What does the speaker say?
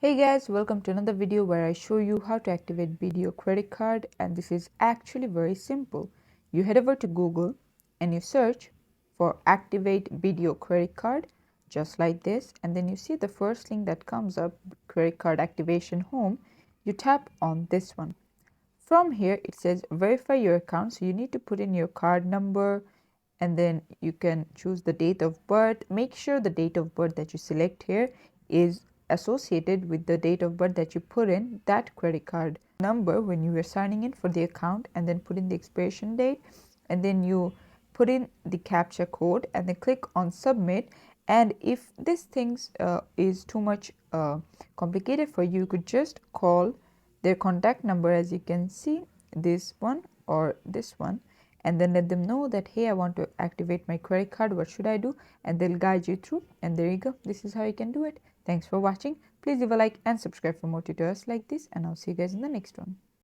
Hey guys, welcome to another video where I show you how to activate BDO credit card, and this is actually very simple. You head over to Google and you search for activate BDO credit card just like this, and then you see the first link that comes up, credit card activation home. You tap on this one. From here it says verify your account, so you need to put in your card number and then you can choose the date of birth. Make sure the date of birth that you select here is associated with the date of birth that you put in that credit card number when you were signing in for the account, and then put in the expiration date, and then you put in the captcha code and then click on submit. And if this things is too much complicated for you, you could just call their contact number, as you can see, this one or this one, and then let them know that, hey, I want to activate my credit card, what should I do? And they'll guide you through. And there you go, this is how you can do it. Thanks for watching. Please leave a like and subscribe for more tutorials like this, and I'll see you guys in the next one.